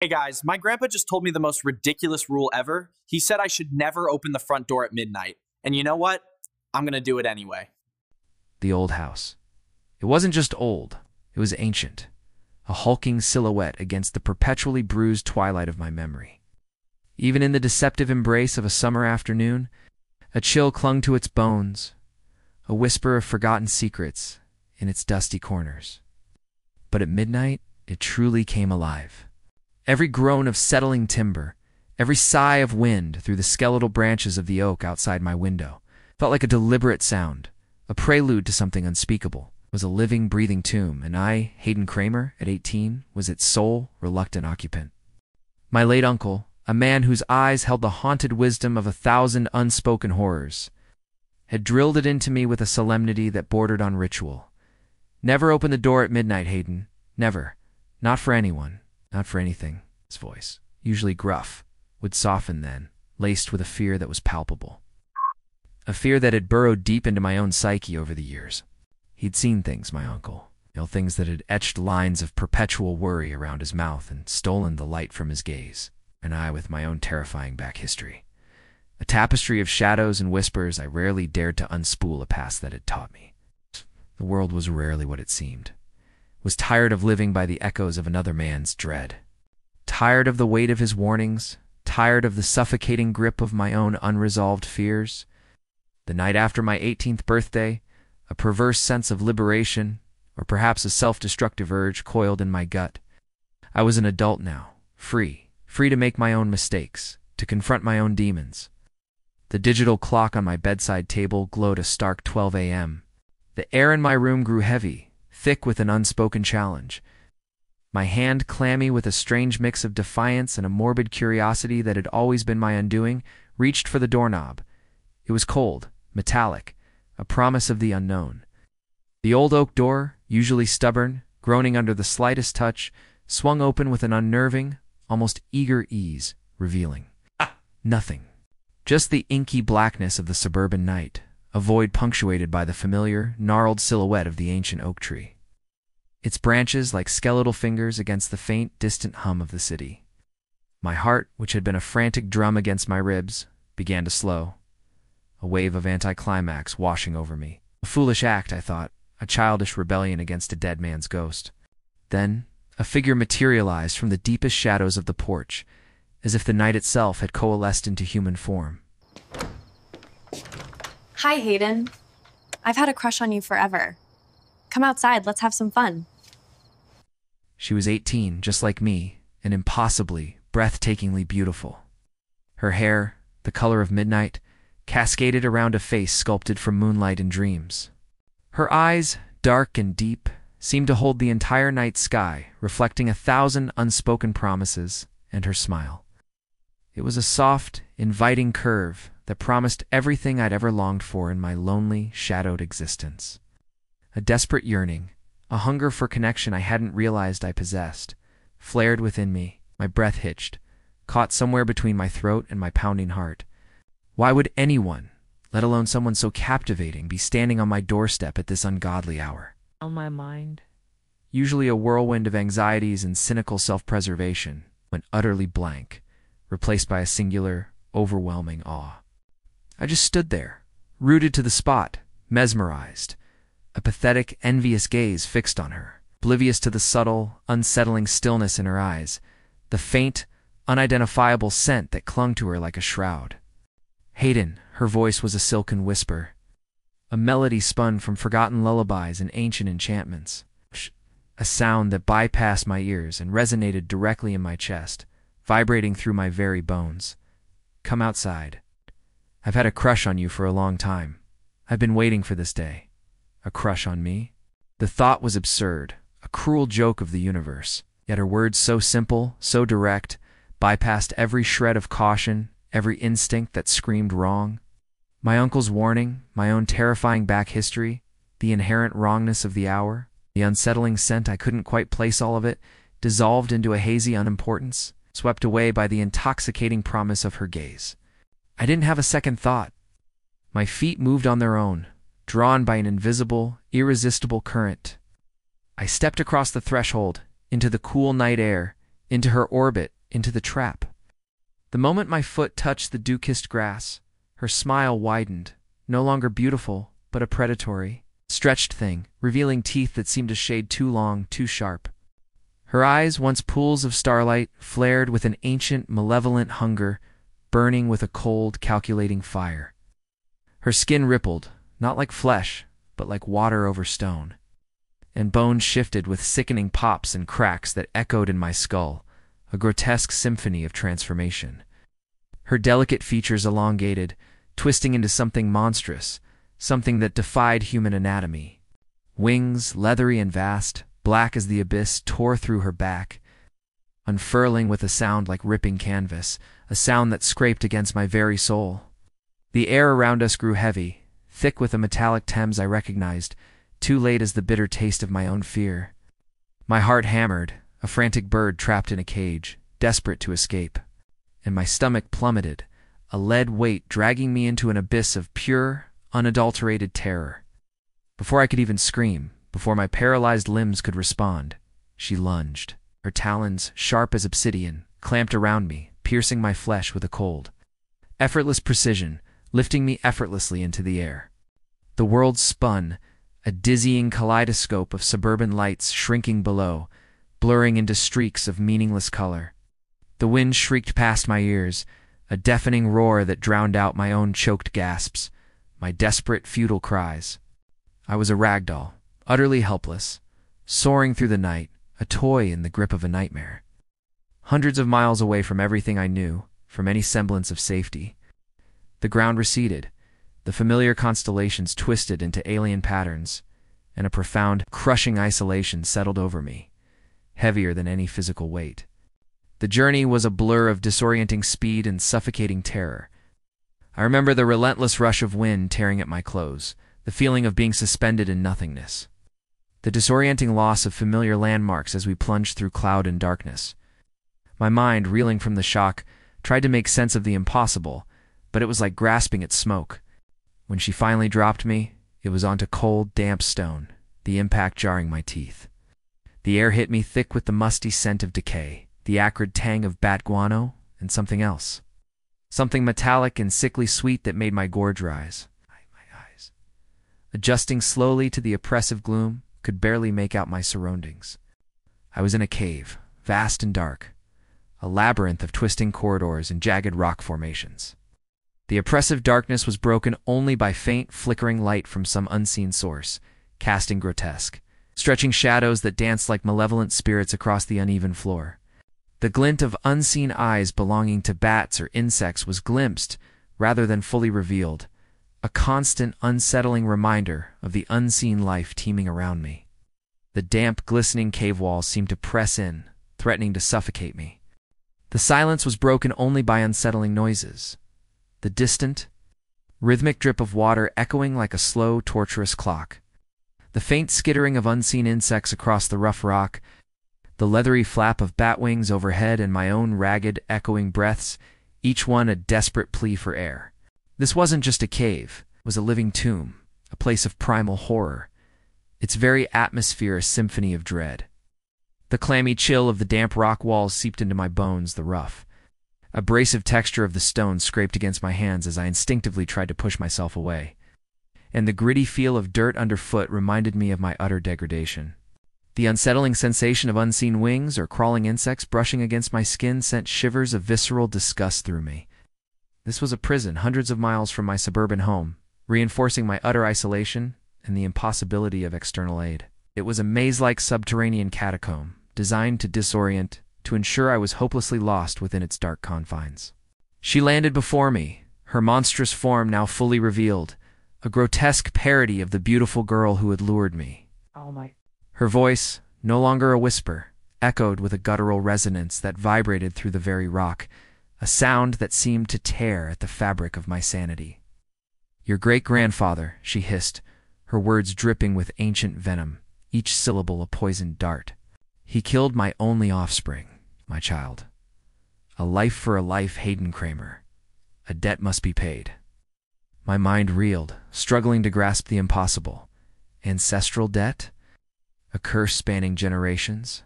Hey guys, my grandpa just told me the most ridiculous rule ever. He said I should never open the front door at midnight. And you know what? I'm gonna do it anyway. The old house. It wasn't just old, it was ancient, a hulking silhouette against the perpetually bruised twilight of my memory. Even in the deceptive embrace of a summer afternoon, a chill clung to its bones, a whisper of forgotten secrets in its dusty corners. But at midnight, it truly came alive. Every groan of settling timber, every sigh of wind through the skeletal branches of the oak outside my window, felt like a deliberate sound, a prelude to something unspeakable. It was a living, breathing tomb, and I, Hayden Kramer, at 18, was its sole, reluctant occupant. My late uncle, a man whose eyes held the haunted wisdom of 1,000 unspoken horrors, had drilled it into me with a solemnity that bordered on ritual. Never open the door at midnight, Hayden. Never. Not for anyone. Not for anything. His voice, usually gruff, would soften then, laced with a fear that was palpable. A fear that had burrowed deep into my own psyche over the years. He'd seen things, my uncle. Things that had etched lines of perpetual worry around his mouth and stolen the light from his gaze. And I with my own terrifying back history. A tapestry of shadows and whispers I rarely dared to unspool a past that had taught me. The world was rarely what it seemed. Was tired of living by the echoes of another man's dread. Tired of the weight of his warnings, tired of the suffocating grip of my own unresolved fears. The night after my 18th birthday, a perverse sense of liberation, or perhaps a self-destructive urge coiled in my gut. I was an adult now, free to make my own mistakes, to confront my own demons. The digital clock on my bedside table glowed a stark 12 a.m. The air in my room grew heavy, thick with an unspoken challenge. My hand clammy with a strange mix of defiance and a morbid curiosity that had always been my undoing, reached for the doorknob. It was cold, metallic, a promise of the unknown. The old oak door, usually stubborn, groaning under the slightest touch, swung open with an unnerving, almost eager ease, revealing nothing. Just the inky blackness of the suburban night, a void punctuated by the familiar, gnarled silhouette of the ancient oak tree. Its branches like skeletal fingers against the faint, distant hum of the city. My heart, which had been a frantic drum against my ribs, began to slow. A wave of anticlimax washing over me. A foolish act, I thought, a childish rebellion against a dead man's ghost. Then, a figure materialized from the deepest shadows of the porch, as if the night itself had coalesced into human form. Hi, Hayden. I've had a crush on you forever. Come outside, let's have some fun. She was 18, just like me, and impossibly, breathtakingly beautiful. Her hair, the color of midnight, cascaded around a face sculpted from moonlight and dreams. Her eyes, dark and deep, seemed to hold the entire night sky, reflecting 1,000 unspoken promises, and her smile. It was a soft, inviting curve that promised everything I'd ever longed for in my lonely, shadowed existence. A desperate yearning, a hunger for connection I hadn't realized I possessed, flared within me. My breath hitched, caught somewhere between my throat and my pounding heart. Why would anyone, let alone someone so captivating, be standing on my doorstep at this ungodly hour? On my mind. Usually a whirlwind of anxieties and cynical self-preservation went utterly blank, replaced by a singular, overwhelming awe. I just stood there, rooted to the spot, mesmerized, a pathetic, envious gaze fixed on her, oblivious to the subtle, unsettling stillness in her eyes, the faint, unidentifiable scent that clung to her like a shroud. Hayden, her voice was a silken whisper, a melody spun from forgotten lullabies and ancient enchantments, a sound that bypassed my ears and resonated directly in my chest, vibrating through my very bones. Come outside. I've had a crush on you for a long time. I've been waiting for this day. A crush on me? The thought was absurd, a cruel joke of the universe, yet her words so simple, so direct, bypassed every shred of caution, every instinct that screamed wrong. My uncle's warning, my own terrifying back history, the inherent wrongness of the hour, the unsettling scent I couldn't quite place all of it, dissolved into a hazy unimportance, swept away by the intoxicating promise of her gaze. I didn't have a second thought. My feet moved on their own, drawn by an invisible, irresistible current. I stepped across the threshold, into the cool night air, into her orbit, into the trap. The moment my foot touched the dew-kissed grass, her smile widened, no longer beautiful, but a predatory, stretched thing, revealing teeth that seemed a shade too long, too sharp. Her eyes, once pools of starlight, flared with an ancient, malevolent hunger, burning with a cold, calculating fire. Her skin rippled, not like flesh, but like water over stone, and bones shifted with sickening pops and cracks that echoed in my skull, a grotesque symphony of transformation. Her delicate features elongated, twisting into something monstrous, something that defied human anatomy. Wings, leathery and vast, black as the abyss, tore through her back, unfurling with a sound like ripping canvas, a sound that scraped against my very soul. The air around us grew heavy, thick with a metallic Thames I recognized, too late as the bitter taste of my own fear. My heart hammered, a frantic bird trapped in a cage, desperate to escape, and my stomach plummeted, a lead weight dragging me into an abyss of pure, unadulterated terror. Before I could even scream, before my paralyzed limbs could respond, she lunged, her talons, sharp as obsidian, clamped around me, piercing my flesh with a cold, effortless precision, lifting me effortlessly into the air. The world spun, a dizzying kaleidoscope of suburban lights shrinking below, blurring into streaks of meaningless color. The wind shrieked past my ears, a deafening roar that drowned out my own choked gasps, my desperate, futile cries. I was a ragdoll, utterly helpless, soaring through the night, a toy in the grip of a nightmare. Hundreds of miles away from everything I knew, from any semblance of safety. The ground receded, the familiar constellations twisted into alien patterns, and a profound, crushing isolation settled over me, heavier than any physical weight. The journey was a blur of disorienting speed and suffocating terror. I remember the relentless rush of wind tearing at my clothes, the feeling of being suspended in nothingness, the disorienting loss of familiar landmarks as we plunged through cloud and darkness. My mind, reeling from the shock, tried to make sense of the impossible, but it was like grasping at smoke. When she finally dropped me, it was onto cold, damp stone, the impact jarring my teeth. The air hit me thick with the musty scent of decay, the acrid tang of bat guano, and something else. Something metallic and sickly sweet that made my gorge rise. My eyes, adjusting slowly to the oppressive gloom, could barely make out my surroundings. I was in a cave, vast and dark, a labyrinth of twisting corridors and jagged rock formations. The oppressive darkness was broken only by faint, flickering light from some unseen source, casting grotesque, stretching shadows that danced like malevolent spirits across the uneven floor. The glint of unseen eyes belonging to bats or insects was glimpsed rather than fully revealed, a constant, unsettling reminder of the unseen life teeming around me. The damp, glistening cave walls seemed to press in, threatening to suffocate me. The silence was broken only by unsettling noises. The distant, rhythmic drip of water echoing like a slow, torturous clock. The faint skittering of unseen insects across the rough rock, the leathery flap of bat wings overhead, and my own ragged, echoing breaths, each one a desperate plea for air. This wasn't just a cave, it was a living tomb, a place of primal horror, its very atmosphere a symphony of dread. The clammy chill of the damp rock walls seeped into my bones, the rough, abrasive texture of the stone scraped against my hands as I instinctively tried to push myself away, and the gritty feel of dirt underfoot reminded me of my utter degradation. The unsettling sensation of unseen wings or crawling insects brushing against my skin sent shivers of visceral disgust through me. This was a prison hundreds of miles from my suburban home, reinforcing my utter isolation and the impossibility of external aid. It was a maze-like subterranean catacomb, designed to disorient, to ensure I was hopelessly lost within its dark confines. She landed before me, her monstrous form now fully revealed, a grotesque parody of the beautiful girl who had lured me. Oh my. Her voice, no longer a whisper, echoed with a guttural resonance that vibrated through the very rock, a sound that seemed to tear at the fabric of my sanity. "Your great-grandfather," she hissed, her words dripping with ancient venom, each syllable a poisoned dart. "He killed my only offspring, my child. A life for a life, Hayden Kramer. A debt must be paid." My mind reeled, struggling to grasp the impossible. Ancestral debt? A curse spanning generations?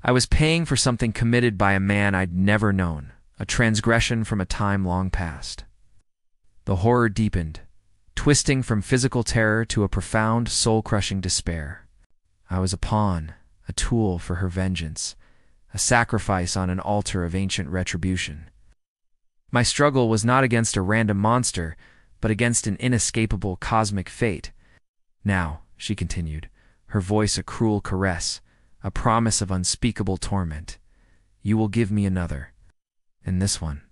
I was paying for something committed by a man I'd never known, a transgression from a time long past. The horror deepened, twisting from physical terror to a profound, soul-crushing despair. I was a pawn, a tool for her vengeance, a sacrifice on an altar of ancient retribution. My struggle was not against a random monster, but against an inescapable cosmic fate. Now, she continued, her voice a cruel caress, a promise of unspeakable torment. You will give me another. And this one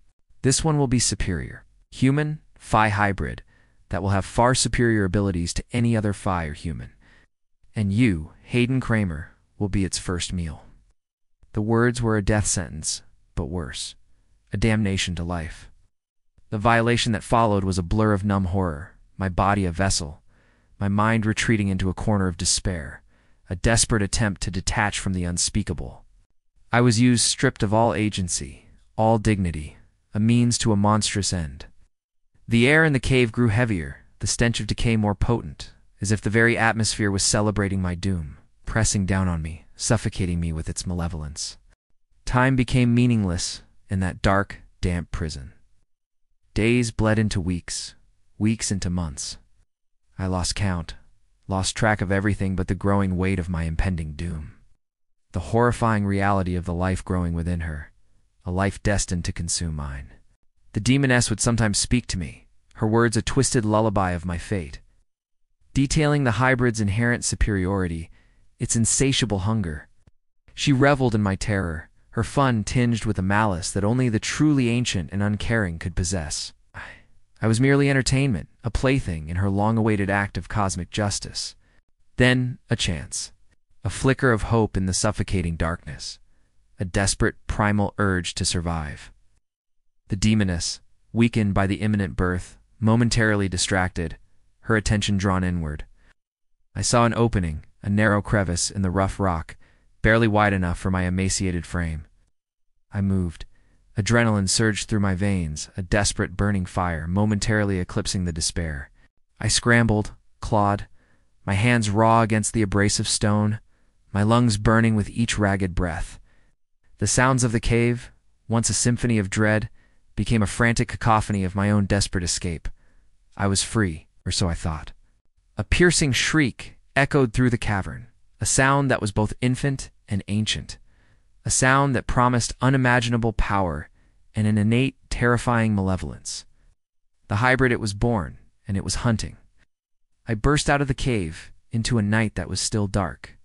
will be superior. Human, Phi hybrid, that will have far superior abilities to any other Phi or human. And you, Hayden Kramer, will be its first meal. The words were a death sentence, but worse, a damnation to life. The violation that followed was a blur of numb horror, my body a vessel, my mind retreating into a corner of despair, a desperate attempt to detach from the unspeakable. I was used stripped of all agency, all dignity, a means to a monstrous end. The air in the cave grew heavier, the stench of decay more potent, as if the very atmosphere was celebrating my doom, pressing down on me, suffocating me with its malevolence. Time became meaningless in that dark, damp prison. Days bled into weeks, weeks into months. I lost count, lost track of everything but the growing weight of my impending doom. The horrifying reality of the life growing within her, a life destined to consume mine. The demoness would sometimes speak to me, her words a twisted lullaby of my fate, detailing the hybrid's inherent superiority, its insatiable hunger. She reveled in my terror, her fun tinged with a malice that only the truly ancient and uncaring could possess. I was merely entertainment, a plaything in her long-awaited act of cosmic justice. Then, a chance. A flicker of hope in the suffocating darkness. A desperate, primal urge to survive. The demoness, weakened by the imminent birth, momentarily distracted, her attention drawn inward. I saw an opening, a narrow crevice in the rough rock, barely wide enough for my emaciated frame. I moved. Adrenaline surged through my veins, a desperate burning fire momentarily eclipsing the despair. I scrambled, clawed, my hands raw against the abrasive stone, my lungs burning with each ragged breath. The sounds of the cave, once a symphony of dread, became a frantic cacophony of my own desperate escape. I was free, or so I thought. A piercing shriek echoed through the cavern, a sound that was both infant and ancient, a sound that promised unimaginable power and an innate, terrifying malevolence. The hybrid it was born, and it was hunting. I burst out of the cave into a night that was still dark,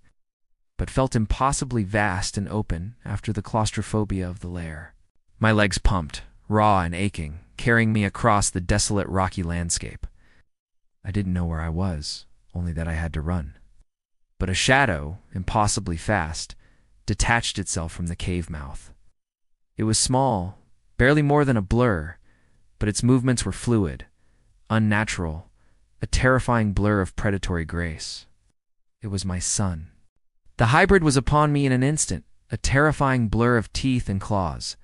but felt impossibly vast and open after the claustrophobia of the lair. My legs pumped, raw and aching, carrying me across the desolate rocky landscape. I didn't know where I was, only that I had to run. But a shadow, impossibly fast, detached itself from the cave mouth. It was small, barely more than a blur, but its movements were fluid, unnatural, a terrifying blur of predatory grace. It was my son. The hybrid was upon me in an instant, a terrifying blur of teeth and claws.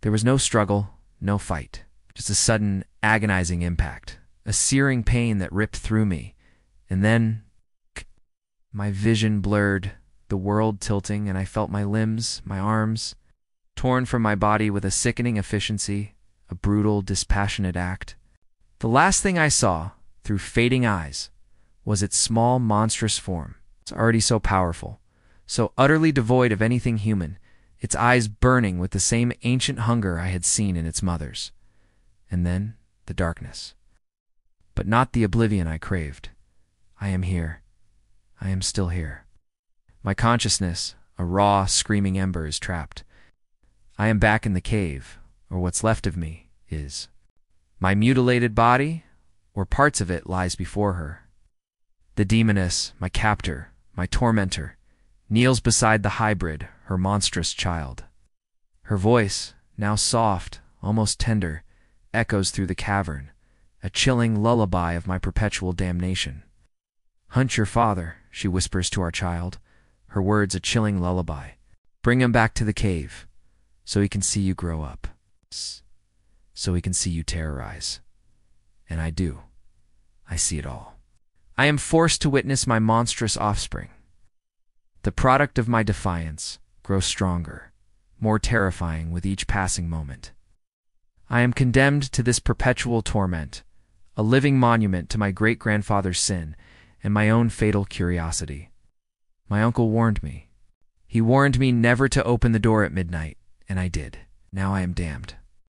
There was no struggle, no fight, just a sudden, agonizing impact, a searing pain that ripped through me, and then my vision blurred, the world tilting, and I felt my limbs, my arms, torn from my body with a sickening efficiency, a brutal, dispassionate act. The last thing I saw, through fading eyes, was its small, monstrous form. It's already so powerful, so utterly devoid of anything human, its eyes burning with the same ancient hunger I had seen in its mother's. And then, the darkness. But not the oblivion I craved. I am here. I am still here. My consciousness, a raw, screaming ember, is trapped. I am back in the cave, or what's left of me is. My mutilated body, or parts of it, lies before her. The demoness, my captor, my tormentor, kneels beside the hybrid, her monstrous child. Her voice, now soft, almost tender, echoes through the cavern, a chilling lullaby of my perpetual damnation. Hunt your father, she whispers to our child, her words a chilling lullaby. Bring him back to the cave, so he can see you grow up, so he can see you terrorize. And I do. I see it all. I am forced to witness my monstrous offspring, the product of my defiance, grow stronger, more terrifying with each passing moment. I am condemned to this perpetual torment, a living monument to my great-grandfather's sin and my own fatal curiosity. My uncle warned me. He warned me never to open the door at midnight, and I did. Now I am damned.